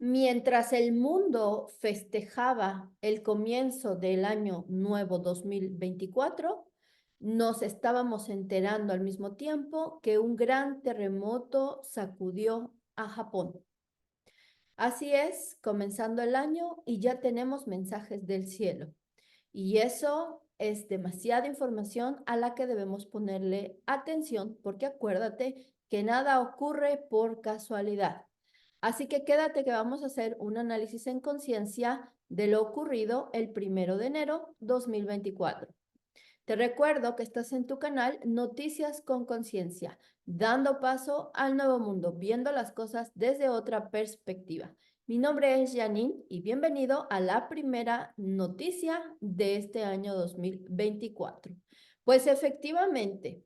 Mientras el mundo festejaba el comienzo del año nuevo 2024, nos estábamos enterando al mismo tiempo que un gran terremoto sacudió a Japón. Así es, comenzando el año y ya tenemos mensajes del cielo. Y eso es demasiada información a la que debemos ponerle atención, porque acuérdate que nada ocurre por casualidad. Así que quédate que vamos a hacer un análisis en conciencia de lo ocurrido el 1 de enero 2024. Te recuerdo que estás en tu canal Noticias con Conciencia, dando paso al nuevo mundo, viendo las cosas desde otra perspectiva. Mi nombre es Janine y bienvenido a la primera noticia de este año 2024. Pues efectivamente,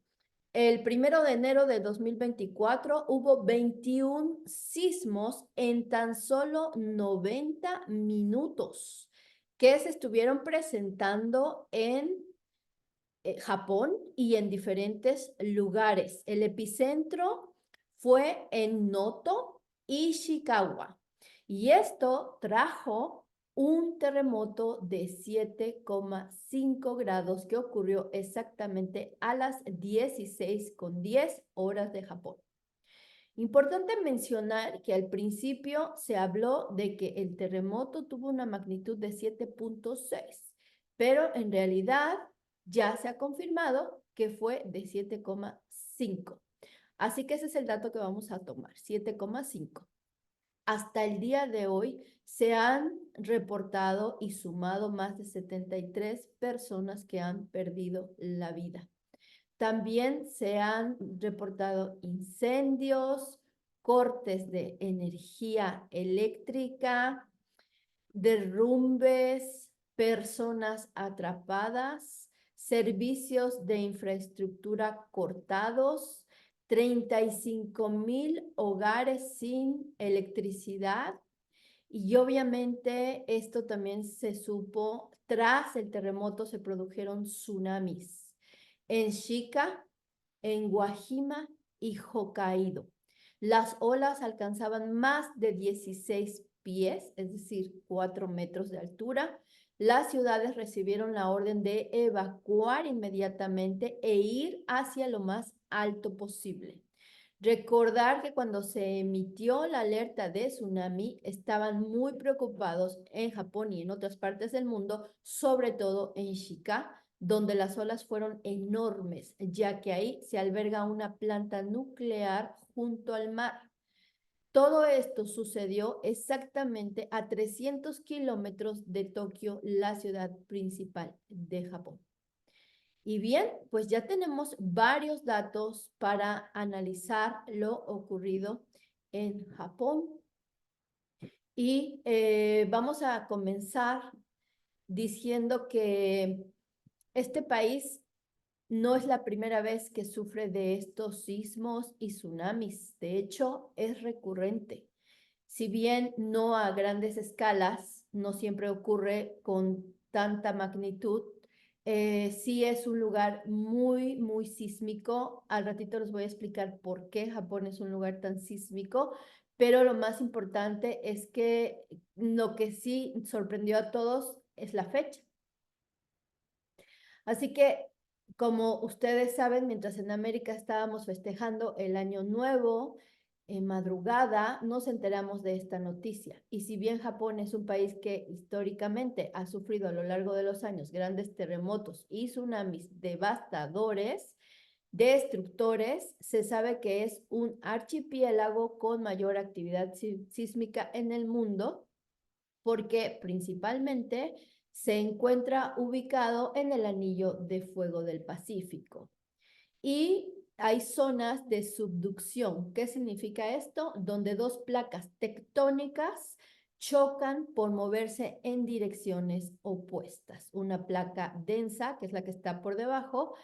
el 1 de enero de 2024 hubo 21 sismos en tan solo 90 minutos que se estuvieron presentando en Japón y en diferentes lugares. El epicentro fue en Noto, Ishikawa. Y esto trajo un terremoto de 7,5 grados que ocurrió exactamente a las 16:10 horas de Japón. Importante mencionar que al principio se habló de que el terremoto tuvo una magnitud de 7,6, pero en realidad ya se ha confirmado que fue de 7,5. Así que ese es el dato que vamos a tomar, 7,5. Hasta el día de hoy se han reportado y sumado más de 73 personas que han perdido la vida. También se han reportado incendios, cortes de energía eléctrica, derrumbes, personas atrapadas, servicios de infraestructura cortados, 35,000 hogares sin electricidad. Y obviamente esto también se supo, tras el terremoto se produjeron tsunamis en Shika, en Guajima y Hokkaido. Las olas alcanzaban más de 16 pies, es decir, 4 metros de altura. Las ciudades recibieron la orden de evacuar inmediatamente e ir hacia lo más alto posible. Recordar que cuando se emitió la alerta de tsunami, estaban muy preocupados en Japón y en otras partes del mundo, sobre todo en Shika, donde las olas fueron enormes, ya que ahí se alberga una planta nuclear junto al mar. Todo esto sucedió exactamente a 300 kilómetros de Tokio, la ciudad principal de Japón. Y bien, pues ya tenemos varios datos para analizar lo ocurrido en Japón. Y vamos a comenzar diciendo que este país no es la primera vez que sufre de estos sismos y tsunamis. De hecho, es recurrente. Si bien no a grandes escalas, no siempre ocurre con tanta magnitud, sí es un lugar muy, muy sísmico. Al ratito les voy a explicar por qué Japón es un lugar tan sísmico, pero lo más importante es que lo que sí sorprendió a todos es la fecha. Así que, como ustedes saben, mientras en América estábamos festejando el Año Nuevo, en madrugada nos enteramos de esta noticia. Y si bien Japón es un país que históricamente ha sufrido a lo largo de los años grandes terremotos y tsunamis devastadores, destructores, se sabe que es un archipiélago con mayor actividad sísmica en el mundo, porque principalmente se encuentra ubicado en el anillo de fuego del Pacífico. Y hay zonas de subducción. ¿Qué significa esto? Donde dos placas tectónicas chocan por moverse en direcciones opuestas. Una placa densa, que es la que está por debajo,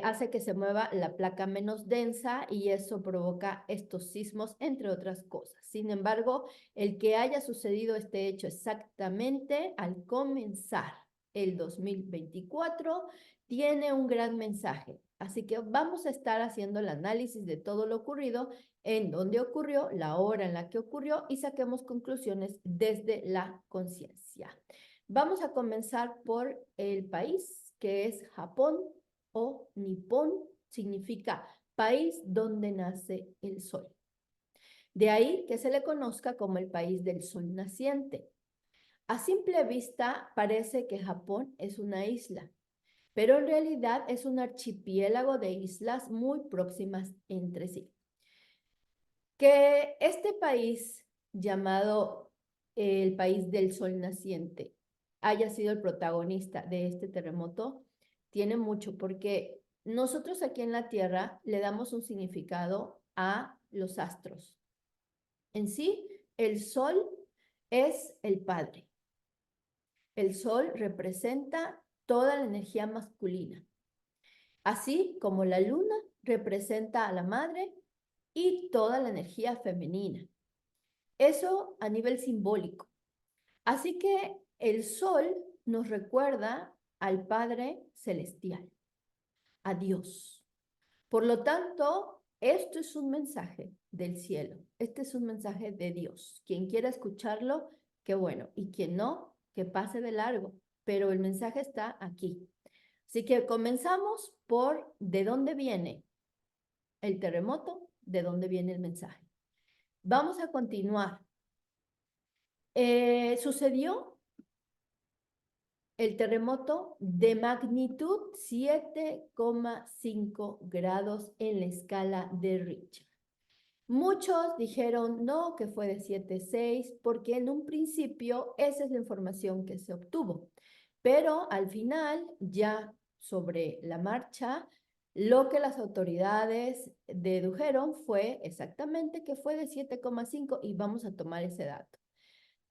hace que se mueva la placa menos densa y eso provoca estos sismos, entre otras cosas. Sin embargo, el que haya sucedido este hecho exactamente al comenzar el 2024 tiene un gran mensaje. Así que vamos a estar haciendo el análisis de todo lo ocurrido en dónde ocurrió, la hora en la que ocurrió y saquemos conclusiones desde la conciencia. Vamos a comenzar por el país, que es Japón o Nippon, significa país donde nace el sol. De ahí que se le conozca como el país del sol naciente. A simple vista parece que Japón es una isla, pero en realidad es un archipiélago de islas muy próximas entre sí. Que este país llamado el país del sol naciente haya sido el protagonista de este terremoto tiene mucho, porque nosotros aquí en la Tierra le damos un significado a los astros. En sí, el sol es el padre. El sol representa toda la energía masculina, así como la luna representa a la madre y toda la energía femenina. Eso a nivel simbólico. Así que el sol nos recuerda al Padre Celestial, a Dios. Por lo tanto, esto es un mensaje del cielo, este es un mensaje de Dios. Quien quiera escucharlo, qué bueno, y quien no, que pase de largo, pero el mensaje está aquí. Así que comenzamos por de dónde viene el terremoto, de dónde viene el mensaje. Vamos a continuar. Sucedió el terremoto de magnitud 7,5 grados en la escala de Richter. Muchos dijeron no, que fue de 7,6, porque en un principio esa es la información que se obtuvo. Pero al final, ya sobre la marcha, lo que las autoridades dedujeron fue exactamente que fue de 7,5 y vamos a tomar ese dato.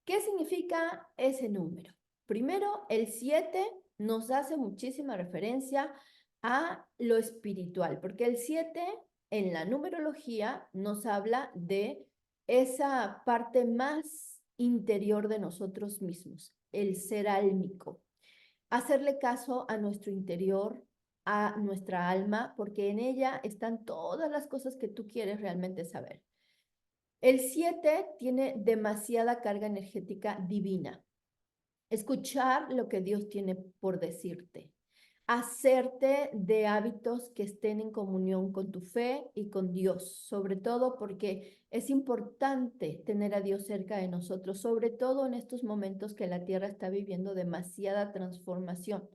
¿Qué significa ese número? Primero, el 7 nos hace muchísima referencia a lo espiritual, porque el 7 en la numerología nos habla de esa parte más interior de nosotros mismos, el ser álmico. Hacerle caso a nuestro interior, a nuestra alma, porque en ella están todas las cosas que tú quieres realmente saber. El 7 tiene demasiada carga energética divina. Escuchar lo que Dios tiene por decirte. Hacerte de hábitos que estén en comunión con tu fe y con Dios, sobre todo porque es importante tener a Dios cerca de nosotros, sobre todo en estos momentos que la tierra está viviendo demasiada transformación.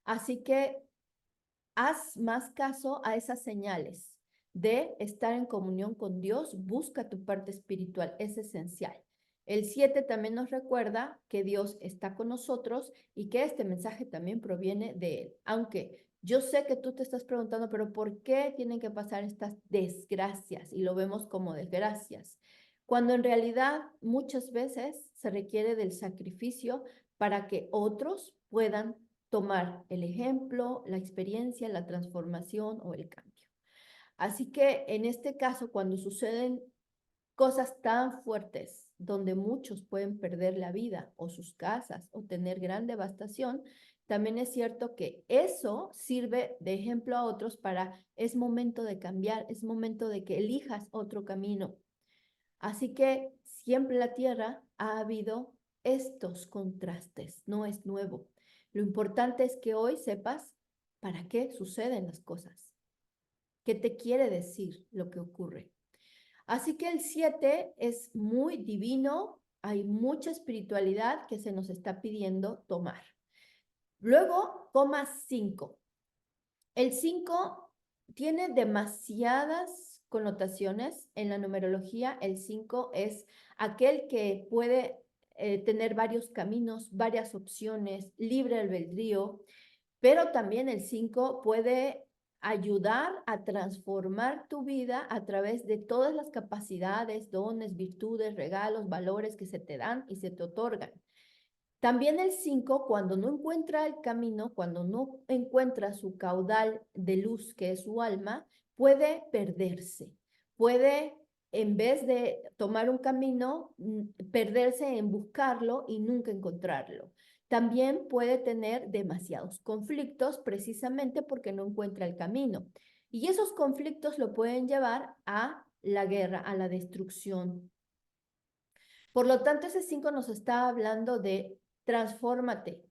Así que haz más caso a esas señales de estar en comunión con Dios, busca tu parte espiritual, es esencial. El 7 también nos recuerda que Dios está con nosotros y que este mensaje también proviene de Él. Aunque yo sé que tú te estás preguntando, pero ¿por qué tienen que pasar estas desgracias? Y lo vemos como desgracias. Cuando en realidad muchas veces se requiere del sacrificio para que otros puedan tomar el ejemplo, la experiencia, la transformación o el cambio. Así que en este caso, cuando suceden cosas tan fuertes, donde muchos pueden perder la vida o sus casas o tener gran devastación, también es cierto que eso sirve de ejemplo a otros para, es momento de cambiar, es momento de que elijas otro camino. Así que siempre la Tierra ha habido estos contrastes, no es nuevo. Lo importante es que hoy sepas para qué suceden las cosas, qué te quiere decir lo que ocurre. Así que el 7 es muy divino, hay mucha espiritualidad que se nos está pidiendo tomar. Luego, 5. El 5 tiene demasiadas connotaciones. En la numerología, el 5 es aquel que puede tener varios caminos, varias opciones, libre albedrío, pero también el 5 puede ayudar a transformar tu vida a través de todas las capacidades, dones, virtudes, regalos, valores que se te dan y se te otorgan. También el 5, cuando no encuentra el camino, cuando no encuentra su caudal de luz, que es su alma, puede perderse. Puede, en vez de tomar un camino, perderse en buscarlo y nunca encontrarlo. También puede tener demasiados conflictos precisamente porque no encuentra el camino. Y esos conflictos lo pueden llevar a la guerra, a la destrucción. Por lo tanto, ese 5 nos está hablando de transfórmate,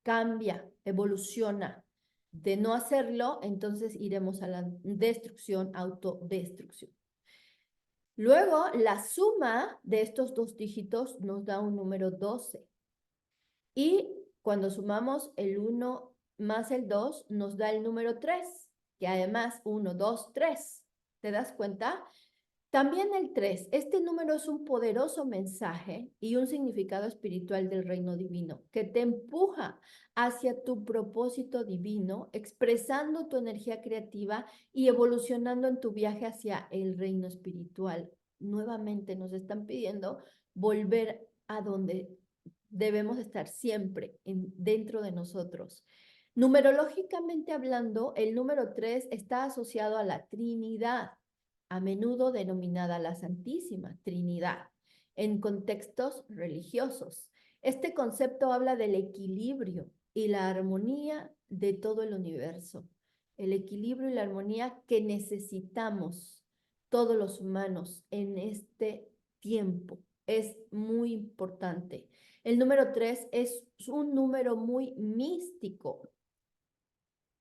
cambia, evoluciona. De no hacerlo, entonces iremos a la destrucción, autodestrucción. Luego, la suma de estos dos dígitos nos da un número 12. Y cuando sumamos el 1 más el 2, nos da el número 3, que además 1, 2, 3. ¿Te das cuenta? También el 3. Este número es un poderoso mensaje y un significado espiritual del reino divino que te empuja hacia tu propósito divino, expresando tu energía creativa y evolucionando en tu viaje hacia el reino espiritual. Nuevamente nos están pidiendo volver a donde debemos estar siempre dentro de nosotros. Numerológicamente hablando, el número 3 está asociado a la Trinidad, a menudo denominada la Santísima Trinidad, en contextos religiosos. Este concepto habla del equilibrio y la armonía de todo el universo, el equilibrio y la armonía que necesitamos todos los humanos en este tiempo. Es muy importante. El número 3 es un número muy místico,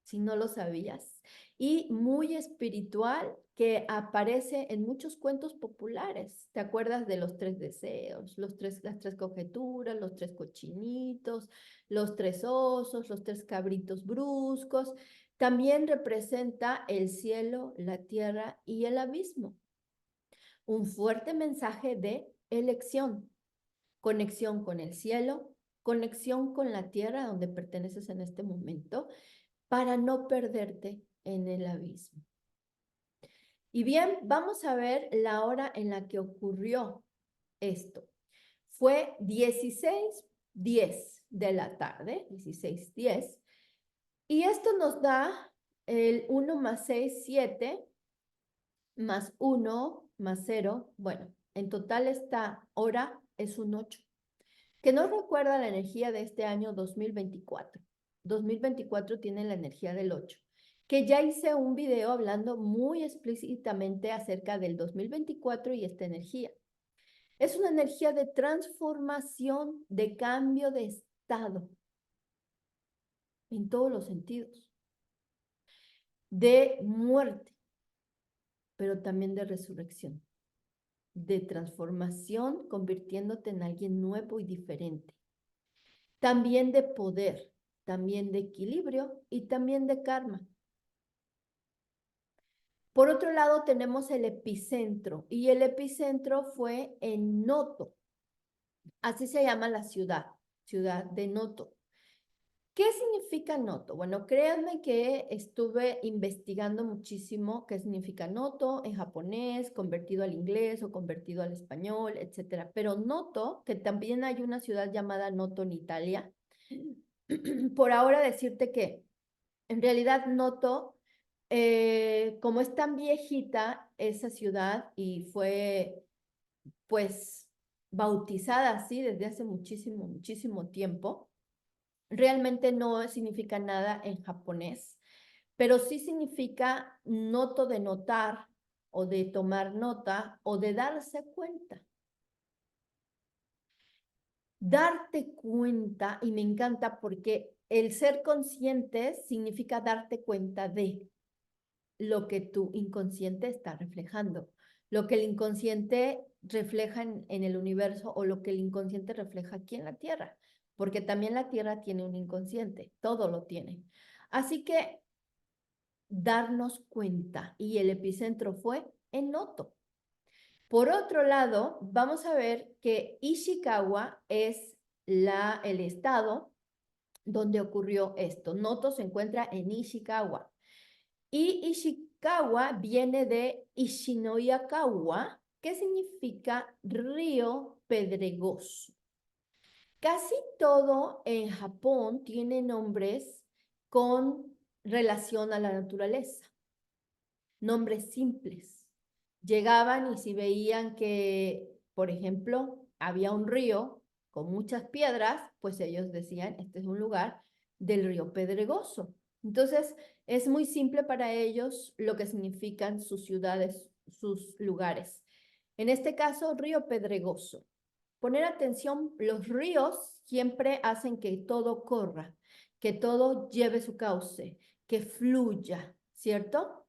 si no lo sabías, y muy espiritual que aparece en muchos cuentos populares. ¿Te acuerdas de los 3 deseos, las 3 conjeturas, los 3 cochinitos, los 3 osos, los 3 cabritos bruscos? También representa el cielo, la tierra y el abismo. Un fuerte mensaje de elección, conexión con el cielo, conexión con la tierra donde perteneces en este momento, para no perderte en el abismo. Y bien, vamos a ver la hora en la que ocurrió esto. Fue 16:10 de la tarde, 16:10, y esto nos da el 1 más 6, 7, más 1 más 0. Bueno, en total esta hora es un 8, que nos recuerda la energía de este año 2024. 2024 tiene la energía del 8, que ya hice un video hablando muy explícitamente acerca del 2024 y esta energía. Es una energía de transformación, de cambio de estado, en todos los sentidos, de muerte, pero también de resurrección, de transformación, convirtiéndote en alguien nuevo y diferente. También de poder, también de equilibrio y también de karma. Por otro lado, tenemos el epicentro, y el epicentro fue en Noto. Así se llama la ciudad de Noto. ¿Qué significa Noto? Bueno, créanme que estuve investigando muchísimo qué significa Noto en japonés, convertido al inglés o convertido al español, etcétera. Pero Noto, que también hay una ciudad llamada Noto en Italia, por ahora decirte que en realidad Noto, como es tan viejita esa ciudad y fue pues bautizada así desde hace muchísimo, muchísimo tiempo, realmente no significa nada en japonés, pero sí significa noto, de notar o de tomar nota o de darse cuenta. Darte cuenta, y me encanta porque el ser consciente significa darte cuenta de lo que tu inconsciente está reflejando, lo que el inconsciente refleja en el universo o lo que el inconsciente refleja aquí en la Tierra, porque también la Tierra tiene un inconsciente, todo lo tiene. Así que darnos cuenta, y el epicentro fue en Noto. Por otro lado, vamos a ver que Ishikawa es el estado donde ocurrió esto. Noto se encuentra en Ishikawa. Y Ishikawa viene de Ishinoyakawa, que significa río pedregoso. Casi todo en Japón tiene nombres con relación a la naturaleza, nombres simples. Llegaban y si veían que, por ejemplo, había un río con muchas piedras, pues ellos decían, este es un lugar del río pedregoso. Entonces, es muy simple para ellos lo que significan sus ciudades, sus lugares. En este caso, río pedregoso. Poner atención, los ríos siempre hacen que todo corra, que todo lleve su cauce, que fluya, ¿cierto?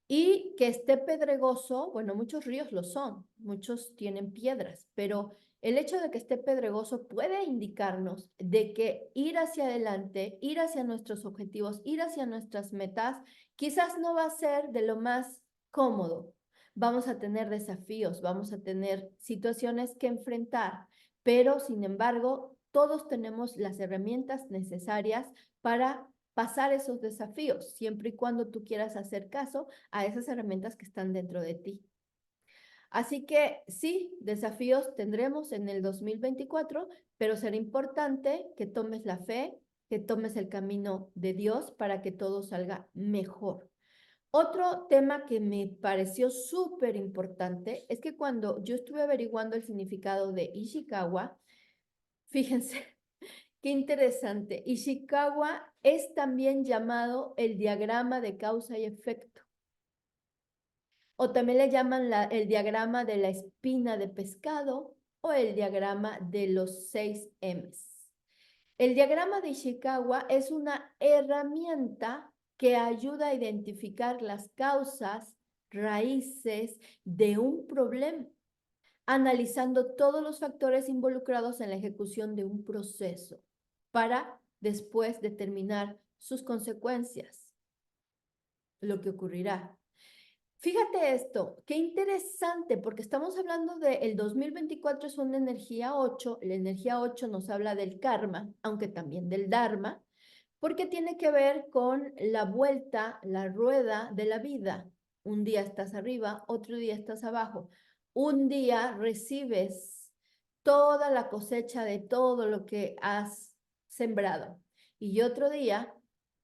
Y que esté pedregoso, bueno, muchos ríos lo son, muchos tienen piedras, pero el hecho de que esté pedregoso puede indicarnos de que ir hacia adelante, ir hacia nuestros objetivos, ir hacia nuestras metas, quizás no va a ser de lo más cómodo. Vamos a tener desafíos, vamos a tener situaciones que enfrentar, pero sin embargo, todos tenemos las herramientas necesarias para pasar esos desafíos, siempre y cuando tú quieras hacer caso a esas herramientas que están dentro de ti. Así que sí, desafíos tendremos en el 2024, pero será importante que tomes la fe, que tomes el camino de Dios para que todo salga mejor. Otro tema que me pareció súper importante es que cuando yo estuve averiguando el significado de Ishikawa, fíjense, qué interesante. Ishikawa es también llamado el diagrama de causa y efecto. O también le llaman el diagrama de la espina de pescado o el diagrama de los 6 M's. El diagrama de Ishikawa es una herramienta que ayuda a identificar las causas, raíces de un problema, analizando todos los factores involucrados en la ejecución de un proceso para después determinar sus consecuencias, lo que ocurrirá. Fíjate esto, qué interesante, porque estamos hablando de el 2024 es una energía 8, la energía 8 nos habla del karma, aunque también del dharma, porque tiene que ver con la vuelta, la rueda de la vida. Un día estás arriba, otro día estás abajo. Un día recibes toda la cosecha de todo lo que has sembrado y otro día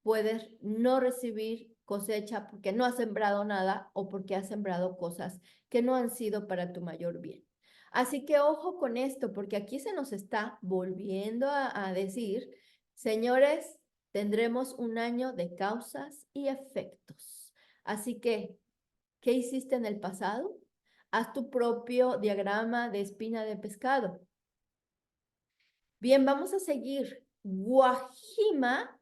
puedes no recibir cosecha porque no has sembrado nada o porque has sembrado cosas que no han sido para tu mayor bien. Así que ojo con esto, porque aquí se nos está volviendo a decir, señores, tendremos un año de causas y efectos. Así que, ¿qué hiciste en el pasado? Haz tu propio diagrama de espina de pescado. Bien, vamos a seguir. Guajima,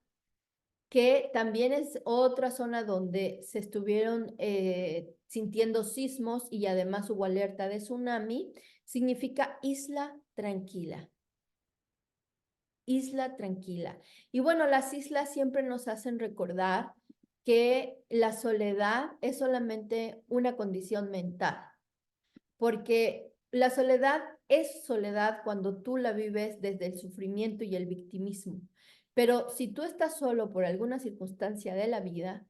que también es otra zona donde se estuvieron sintiendo sismos y además hubo alerta de tsunami, significa isla tranquila. Isla tranquila. Y bueno, las islas siempre nos hacen recordar que la soledad es solamente una condición mental, porque la soledad es soledad cuando tú la vives desde el sufrimiento y el victimismo. Pero si tú estás solo por alguna circunstancia de la vida,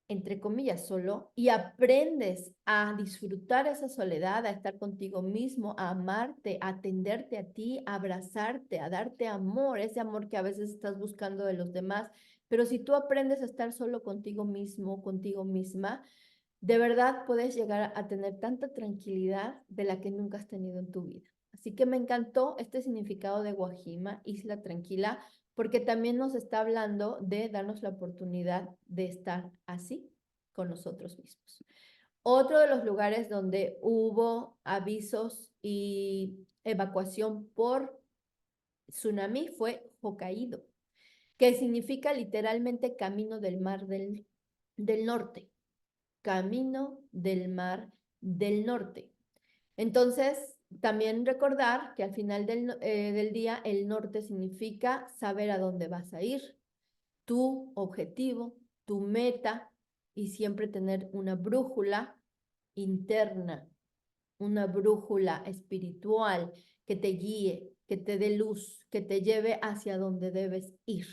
entre comillas, solo, y aprendes a disfrutar esa soledad, a estar contigo mismo, a amarte, a atenderte a ti, a abrazarte, a darte amor, ese amor que a veces estás buscando de los demás, pero si tú aprendes a estar solo contigo mismo, contigo misma, de verdad puedes llegar a tener tanta tranquilidad de la que nunca has tenido en tu vida. Así que me encantó este significado de Guajima, isla tranquila, porque también nos está hablando de darnos la oportunidad de estar así con nosotros mismos. Otro de los lugares donde hubo avisos y evacuación por tsunami fue Hokkaido, que significa literalmente camino del mar del norte. Camino del mar del norte. Entonces, también recordar que al final del día el norte significa saber a dónde vas a ir, tu objetivo, tu meta y siempre tener una brújula interna, una brújula espiritual que te guíe, que te dé luz, que te lleve hacia donde debes ir.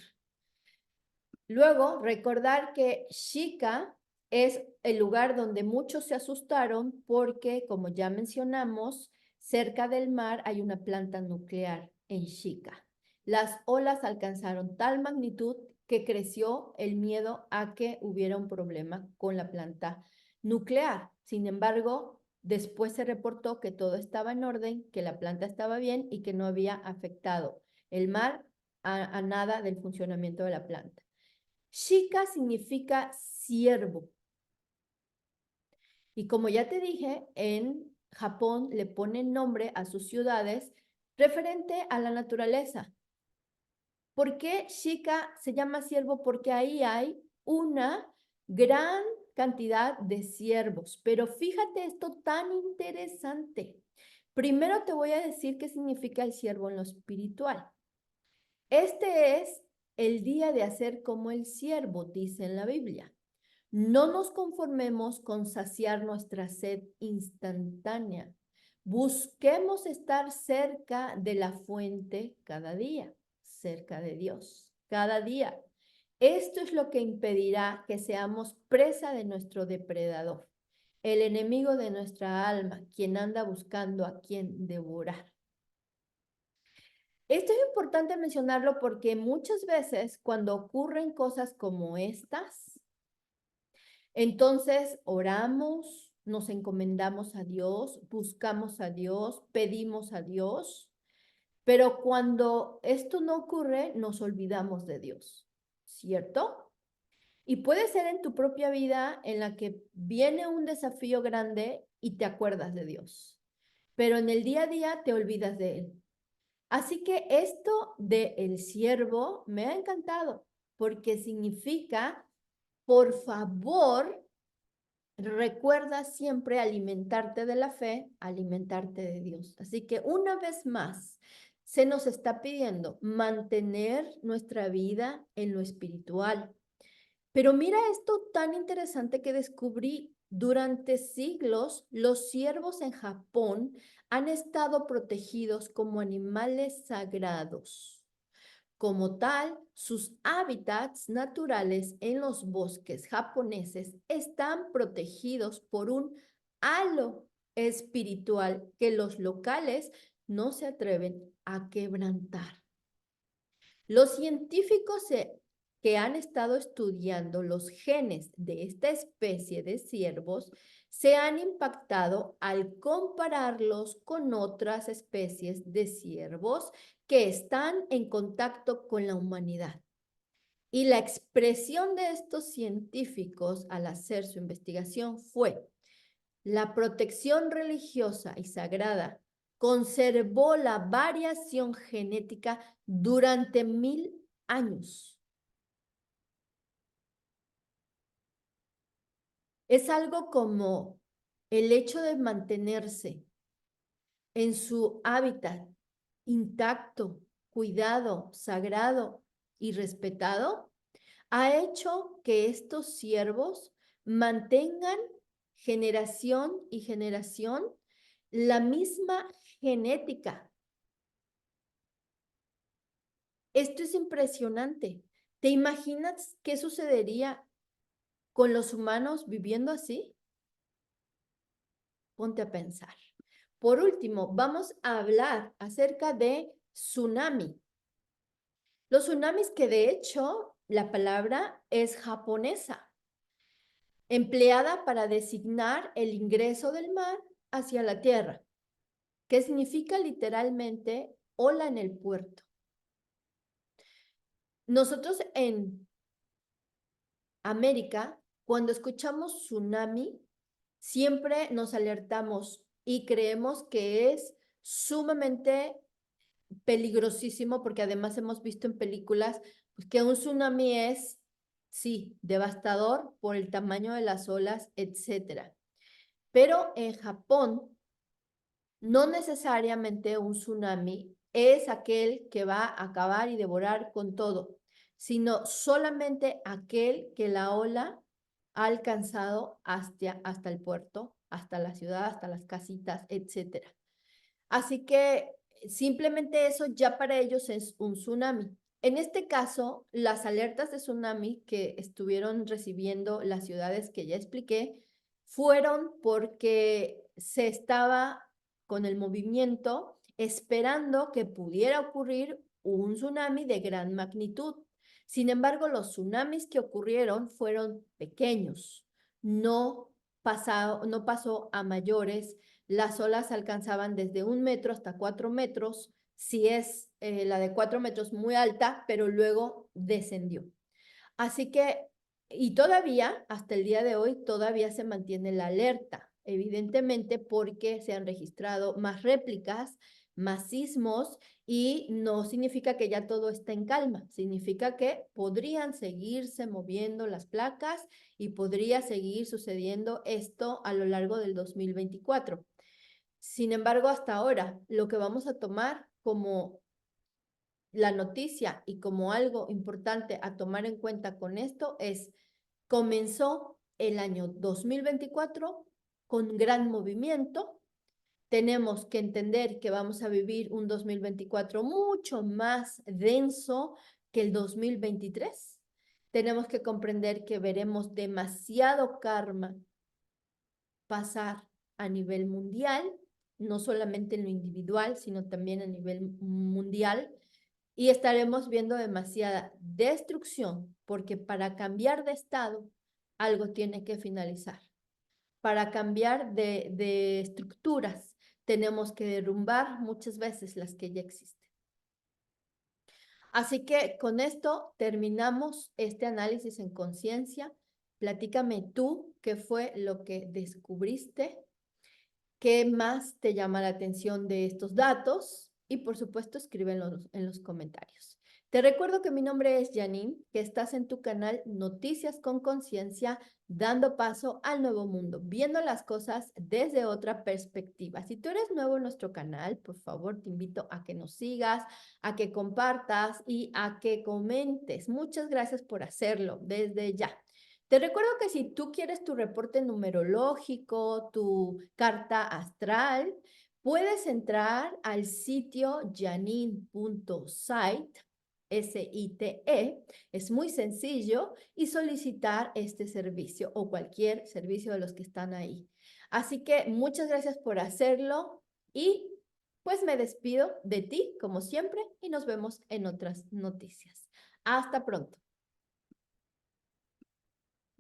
Luego, recordar que Shika es el lugar donde muchos se asustaron porque, como ya mencionamos, cerca del mar hay una planta nuclear en Shika. Las olas alcanzaron tal magnitud que creció el miedo a que hubiera un problema con la planta nuclear. Sin embargo, después se reportó que todo estaba en orden, que la planta estaba bien y que no había afectado el mar a nada del funcionamiento de la planta. Shika significa siervo. Y como ya te dije, en Japón le ponen nombre a sus ciudades referente a la naturaleza. ¿Por qué Shika se llama ciervo? Porque ahí hay una gran cantidad de ciervos. Pero fíjate esto tan interesante. Primero te voy a decir qué significa el ciervo en lo espiritual. Este es el día de hacer como el ciervo, dice en la Biblia. No nos conformemos con saciar nuestra sed instantánea. Busquemos estar cerca de la fuente cada día, cerca de Dios, cada día. Esto es lo que impedirá que seamos presa de nuestro depredador, el enemigo de nuestra alma, quien anda buscando a quien devorar. Esto es importante mencionarlo porque muchas veces cuando ocurren cosas como estas, entonces oramos, nos encomendamos a Dios, buscamos a Dios, pedimos a Dios, pero cuando esto no ocurre, nos olvidamos de Dios, ¿cierto? Y puede ser en tu propia vida en la que viene un desafío grande y te acuerdas de Dios, pero en el día a día te olvidas de Él. Así que esto de el siervo me ha encantado porque significa, por favor, recuerda siempre alimentarte de la fe, alimentarte de Dios. Así que una vez más, se nos está pidiendo mantener nuestra vida en lo espiritual. Pero mira esto tan interesante que descubrí. Durante siglos, los ciervos en Japón han estado protegidos como animales sagrados. Como tal, sus hábitats naturales en los bosques japoneses están protegidos por un halo espiritual que los locales no se atreven a quebrantar. Los científicos que han estado estudiando los genes de esta especie de ciervos se han impactado al compararlos con otras especies de ciervos que están en contacto con la humanidad. Y la expresión de estos científicos al hacer su investigación fue: la protección religiosa y sagrada conservó la variación genética durante 1000 años. Es algo como el hecho de mantenerse en su hábitat intacto, cuidado, sagrado y respetado, ha hecho que estos ciervos mantengan generación y generación la misma genética. Esto es impresionante. ¿Te imaginas qué sucedería con los humanos viviendo así? Ponte a pensar. Por último, vamos a hablar acerca de tsunami. Los tsunamis, que de hecho la palabra es japonesa, empleada para designar el ingreso del mar hacia la tierra, que significa literalmente ola en el puerto. Nosotros en América, cuando escuchamos tsunami, siempre nos alertamos y creemos que es sumamente peligrosísimo, porque además hemos visto en películas pues, que un tsunami es, sí, devastador por el tamaño de las olas, etc. Pero en Japón, no necesariamente un tsunami es aquel que va a acabar y devorar con todo, sino solamente aquel que la ola ha alcanzado hasta el puerto, hasta la ciudad, hasta las casitas, etc. Así que simplemente eso ya para ellos es un tsunami. En este caso, las alertas de tsunami que estuvieron recibiendo las ciudades que ya expliqué fueron porque se estaba con el movimiento esperando que pudiera ocurrir un tsunami de gran magnitud. Sin embargo, los tsunamis que ocurrieron fueron pequeños, no pasó a mayores. Las olas alcanzaban desde 1 metro hasta 4 metros, si es la de 4 metros muy alta, pero luego descendió. Así que, y todavía, hasta el día de hoy, todavía se mantiene la alerta. evidentemente porque se han registrado más réplicas, más sismos, y no significa que ya todo está en calma, significa que podrían seguirse moviendo las placas y podría seguir sucediendo esto a lo largo del 2024. Sin embargo, hasta ahora, lo que vamos a tomar como la noticia y como algo importante a tomar en cuenta con esto es, comenzó el año 2024 con gran movimiento. Tenemos que entender que vamos a vivir un 2024 mucho más denso que el 2023. Tenemos que comprender que veremos demasiado karma pasar a nivel mundial, no solamente en lo individual, sino también a nivel mundial, y estaremos viendo demasiada destrucción, porque para cambiar de estado, algo tiene que finalizar. Para cambiar de estructuras, tenemos que derrumbar muchas veces las que ya existen. Así que con esto terminamos este análisis en conciencia. Platícame tú qué fue lo que descubriste, qué más te llama la atención de estos datos y por supuesto escríbelos en los comentarios. Te recuerdo que mi nombre es Janine, que estás en tu canal Noticias con Conciencia, dando paso al nuevo mundo, viendo las cosas desde otra perspectiva. Si tú eres nuevo en nuestro canal, por favor te invito a que nos sigas, a que compartas y a que comentes. Muchas gracias por hacerlo desde ya. Te recuerdo que si tú quieres tu reporte numerológico, tu carta astral, puedes entrar al sitio janine.site, S-I-T-E, es muy sencillo, y solicitar este servicio o cualquier servicio de los que están ahí. Así que muchas gracias por hacerlo y pues me despido de ti como siempre y nos vemos en otras noticias. Hasta pronto.